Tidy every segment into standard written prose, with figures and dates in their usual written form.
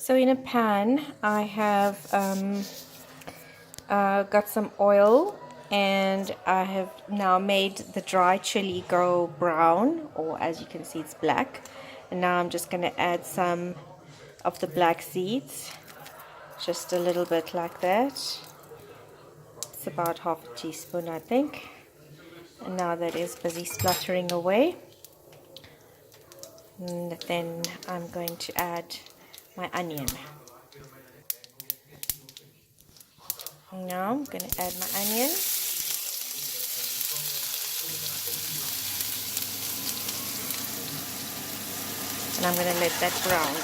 So in a pan, I have got some oil, and I have now made the dry chili go brown, or as you can see, it's black. And now I'm just going to add some of the black seeds, just a little bit like that. It's about half a teaspoon, I think. And now that is busy spluttering away. And then I'm going to add my onion. Now I'm going to add my onion. And I'm going to let that brown.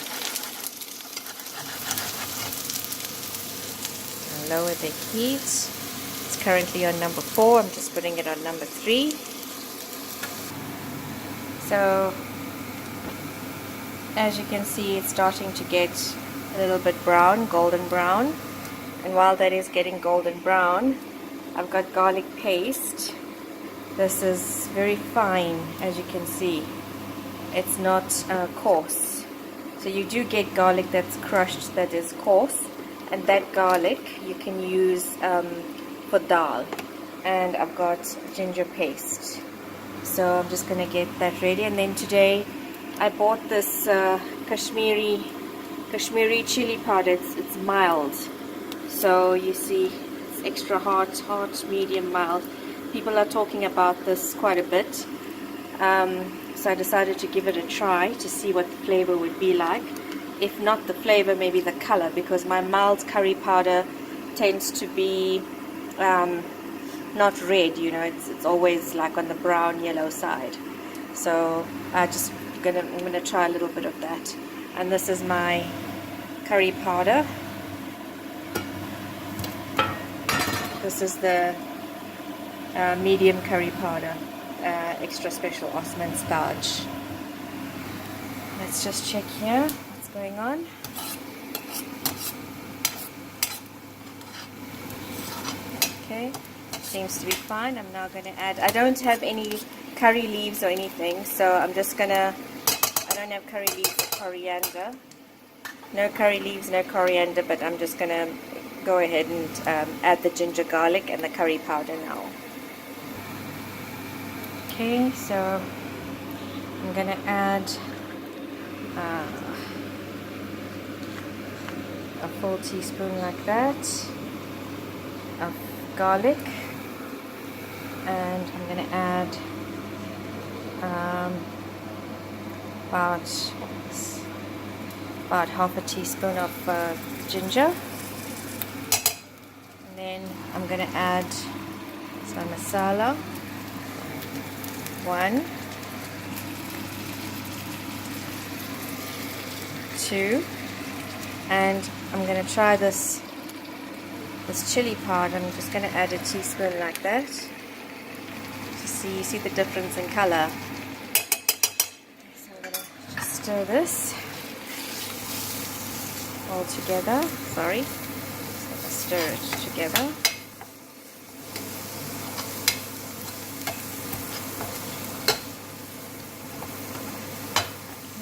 I'll lower the heat. It's currently on number 4. I'm just putting it on number 3. So as you can see, it's starting to get a little bit brown, golden brown. And while that is getting golden brown, I've got garlic paste. This is very fine, as you can see. It's not coarse. So you do get garlic that's crushed that is coarse, and that garlic you can use for dal. And I've got ginger paste. So I'm just going to get that ready. And then today I bought this Kashmiri chili powder. It's mild. So you see, it's extra hot, medium, mild. People are talking about this quite a bit. So I decided to give it a try to see what the flavor would be like. If not the flavor, maybe the color, because my mild curry powder tends to be not red, you know, it's always like on the brown yellow side. So I'm gonna try a little bit of that. And this is my curry powder. This is the medium curry powder, extra special Osman starch. Let's just check here what's going on. Okay, seems to be fine. I'm now going to add, I don't have any curry leaves or anything, so I'm just going to, I don't have curry leaves or coriander. No curry leaves, no coriander, but I'm just going to go ahead and add the ginger garlic and the curry powder now. Okay, so I'm going to add a full teaspoon like that of garlic, and I'm going to add about half a teaspoon of ginger. And then I'm going to add some masala. 1, 2, and I'm going to try this chili powder. I'm just going to add a teaspoon like that. You see the difference in color. So I'm going to just stir this all together. Sorry, just stir it together.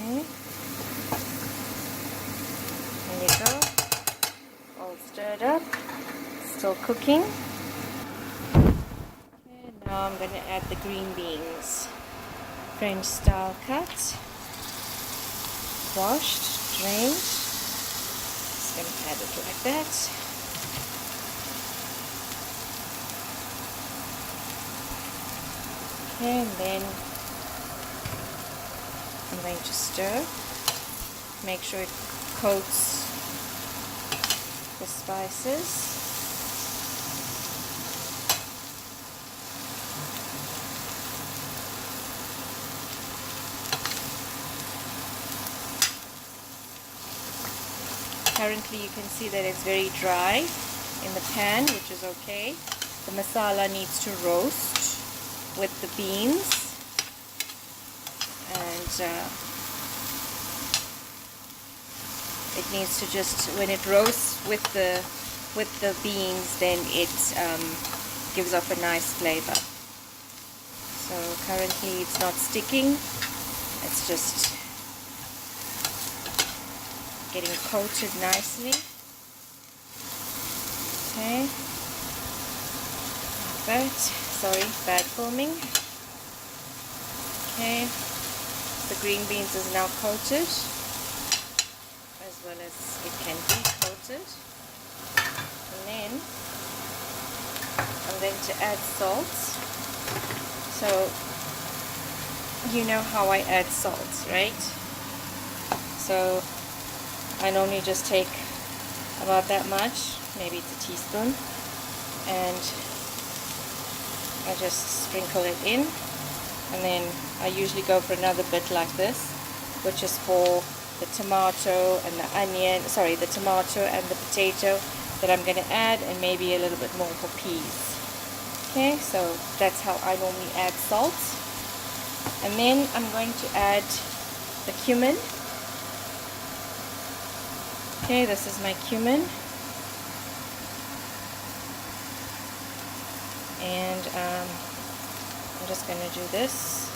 Okay, there you go. All stirred up. Still cooking. Okay, now I'm going to add the green beans. French style cut. Washed, drained. Just going to add it like that. Okay, and then I'm going to stir. Make sure it coats the spices. Currently you can see that it's very dry in the pan, which is okay. The masala needs to roast with the beans, and it needs to just, when it roasts with the beans, then it gives off a nice flavor. So currently it's not sticking, it's just getting coated nicely. Okay, like that. Sorry, bad filming. Okay, the green beans is now coated, as well as it can be coated. And then I'm going to add salt. So you know how I add salt, right? So I normally just take about that much, maybe it's a teaspoon, and I just sprinkle it in, and then I usually go for another bit like this, which is for the tomato and the onion, sorry, the tomato and the potato that I'm going to add, and maybe a little bit more for peas. Okay, so that's how I normally add salt. And then I'm going to add the cumin. Okay, this is my cumin. And I'm just going to do this.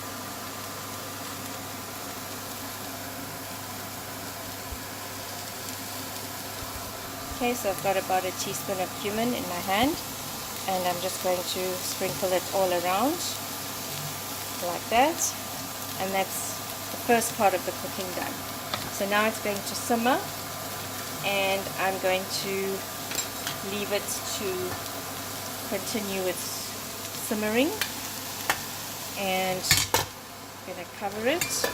Okay, so I've got about a teaspoon of cumin in my hand, and I'm just going to sprinkle it all around like that, and that's the first part of the cooking done. So now it's going to simmer, and I'm going to leave it to continue its simmering, and I'm going to cover it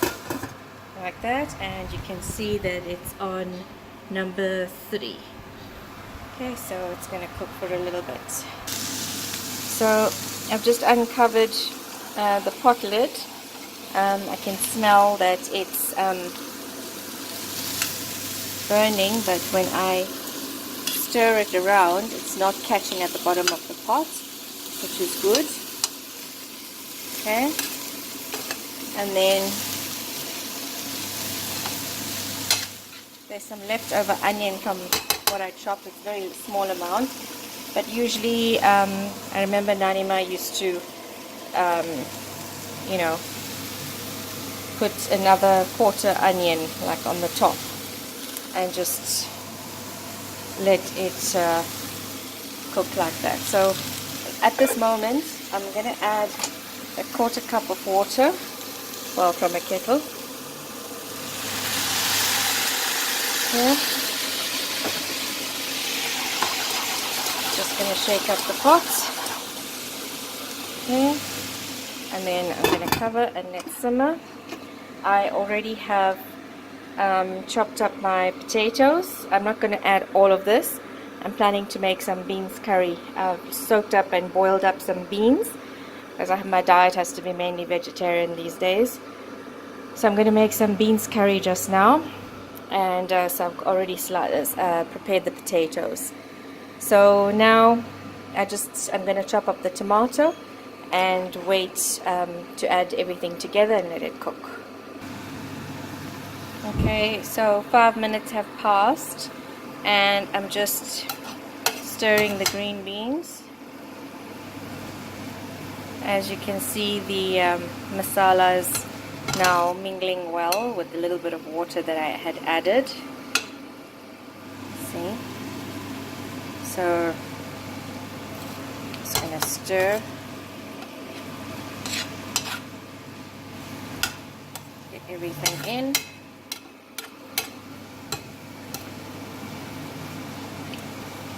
like that, and you can see that it's on number 3. Okay, so it's going to cook for a little bit. So I've just uncovered the pot lid. I can smell that it's burning, but when I stir it around, it's not catching at the bottom of the pot, which is good. Okay, and then there's some leftover onion from what I chopped. It's a very small amount, but usually I remember Nanima used to you know, put another quarter onion like on the top and just let it cook like that. So at this moment I'm going to add a quarter cup of water, well, from a kettle. Okay. Just going to shake up the pot. Okay. And then I'm going to cover and let simmer. I already have chopped up my potatoes. I'm not going to add all of this. I'm planning to make some beans curry. I've soaked up and boiled up some beans, because my diet has to be mainly vegetarian these days. So I'm going to make some beans curry just now, and so I've already prepared the potatoes. So now I'm going to chop up the tomato and wait to add everything together and let it cook. Okay, so 5 minutes have passed, and I'm just stirring the green beans. As you can see, the masala is now mingling well with the little bit of water that I had added. See? So just going to stir. Get everything in.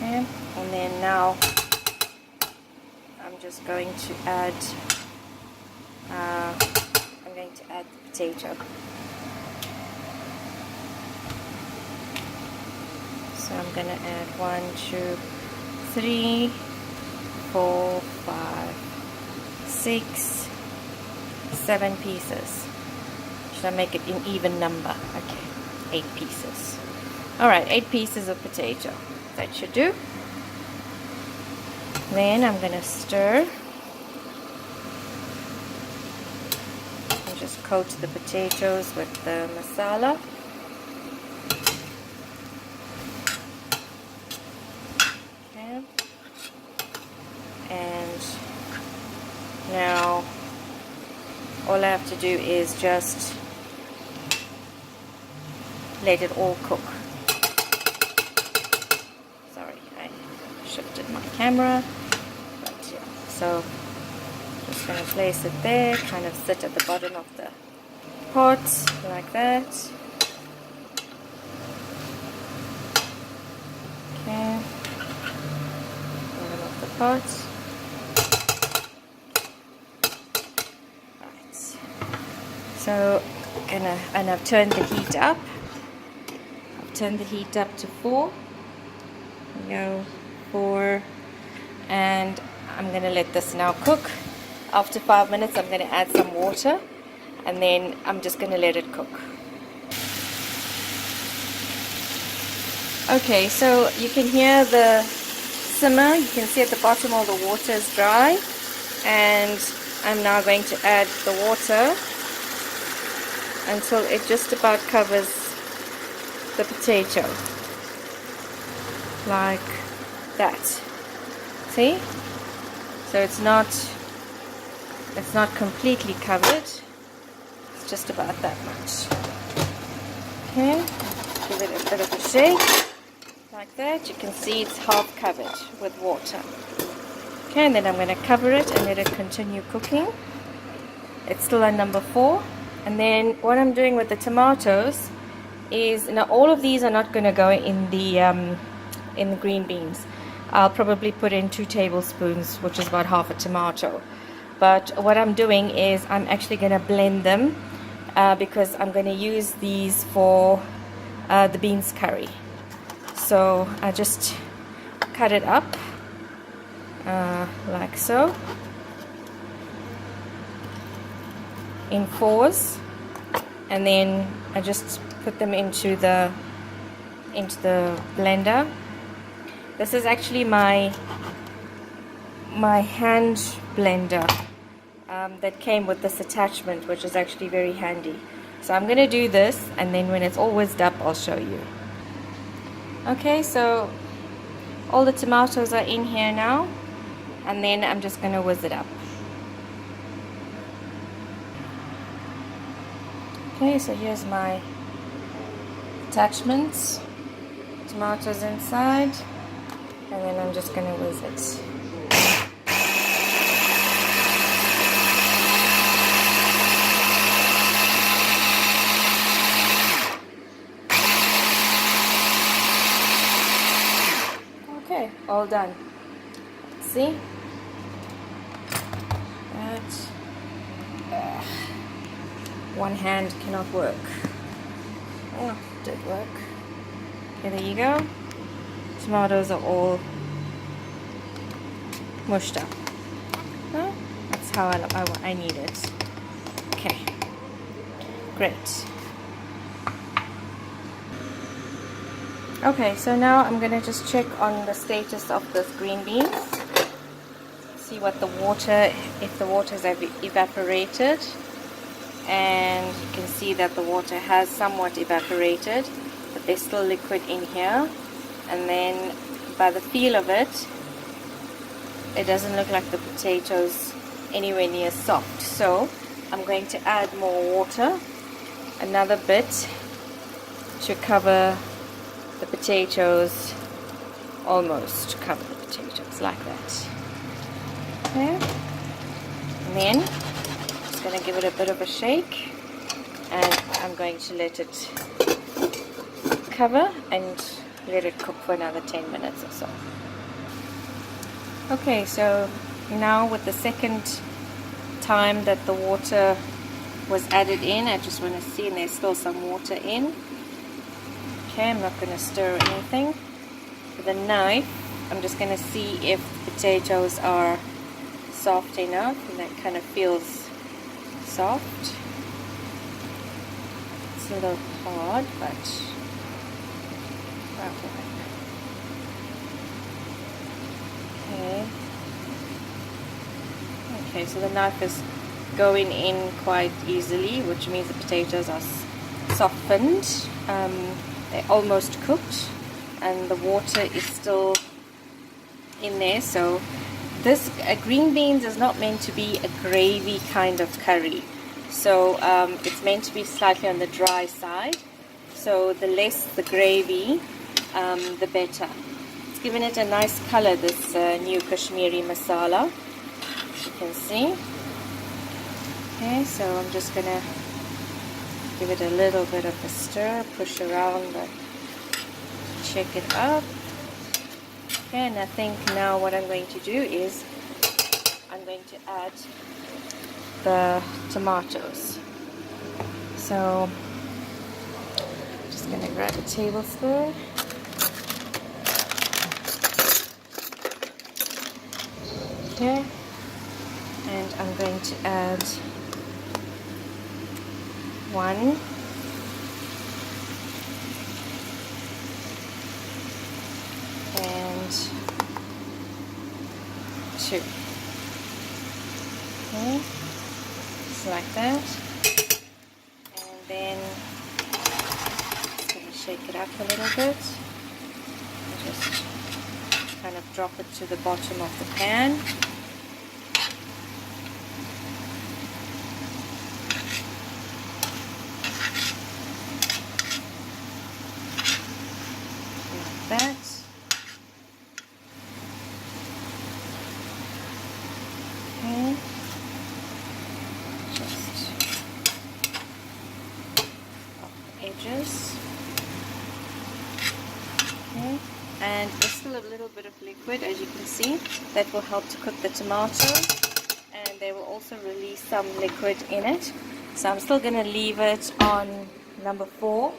Okay, and then now I'm just going to add the potato. So I'm going to add 1, 2, 3, 4, 5, 6, 7 pieces. Should I make it an even number? Okay, 8 pieces. Alright, 8 pieces of potato. That should do. Then I'm going to stir and just coat the potatoes with the masala. Okay. And now all I have to do is just let it all cook. my camera. But yeah, so just going to place it there, kind of sit at the bottom of the pot like that. Okay, bottom of the pot. Right. So and I've turned the heat up. I've turned the heat up to 4. There we go, 4, and I'm going to let this now cook. After 5 minutes, I'm going to add some water, and then I'm just going to let it cook. Okay, so you can hear the simmer. You can see at the bottom all the water is dry, and I'm now going to add the water until it just about covers the potato, like that. See? So it's not completely covered. It's just about that much. Okay, give it a bit of a shake like that. You can see it's half covered with water. Okay, and then I'm going to cover it and let it continue cooking. It's still on number 4. And then what I'm doing with the tomatoes is, now all of these are not going to go in the green beans. I'll probably put in 2 tablespoons, which is about half a tomato. But what I'm doing is I'm actually going to blend them because I'm going to use these for the beans curry. So I just cut it up like so in 4s, and then I just put them into the blender. This is actually my hand blender that came with this attachment, which is actually very handy. So I'm going to do this, and then when it's all whizzed up, I'll show you. Okay, so all the tomatoes are in here now, and then I'm just going to whiz it up. Okay, so here's my attachments, tomatoes inside, and then I'm just going to whiz it. Okay, all done. See? That one hand cannot work. Oh, it did work. Okay, there you go. Tomatoes are all mushed up. Huh? That's how I need it. Okay, great. Okay, so now I'm going to just check on the status of this green beans. See what the water, if the water has evaporated. And you can see that the water has somewhat evaporated, but there's still liquid in here. And then by the feel of it, it doesn't look like the potatoes anywhere near soft. So I'm going to add more water, another bit, to cover the potatoes, almost cover the potatoes like that. Okay, and then just going to give it a bit of a shake, and I'm going to let it cover and let it cook for another 10 minutes or so. Okay, so now with the second time that the water was added in, I just want to see, and there's still some water in. Okay, I'm not going to stir anything. With a knife, I'm just going to see if the potatoes are soft enough, and that kind of feels soft. It's a little hard, but okay. Okay, so the knife is going in quite easily, which means the potatoes are softened. They're almost cooked, and the water is still in there. So this green beans is not meant to be a gravy kind of curry. So it's meant to be slightly on the dry side. So the less the gravy, the better. given it a nice color, this new Kashmiri masala, as you can see. Okay, so I'm just gonna give it a little bit of a stir, push around, check it up. Okay, and I think now what I'm going to do is I'm going to add the tomatoes. So I'm just going to grab a tablespoon. Okay, and I'm going to add 1 and 2. Okay, just like that. And then just going to shake it up a little bit. And just kind of drop it to the bottom of the pan. That. Okay. Just off the edges. Okay. And there's still a little bit of liquid, as you can see, that will help to cook the tomatoes, and they will also release some liquid in it. So I'm still going to leave it on number 4.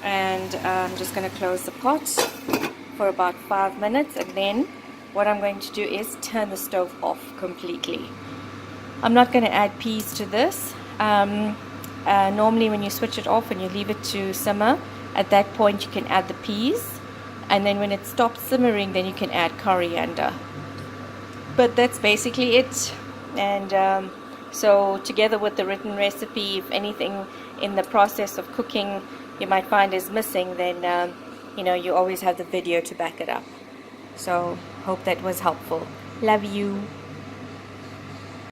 And I'm just going to close the pot for about 5 minutes, and then what I'm going to do is turn the stove off completely. I'm not going to add peas to this. Normally when you switch it off and you leave it to simmer, at that point you can add the peas, and then when it stops simmering, then you can add coriander. But that's basically it. And so together with the written recipe, if anything in the process of cooking you might find is missing, then you know, you always have the video to back it up. So hope that was helpful. Love you.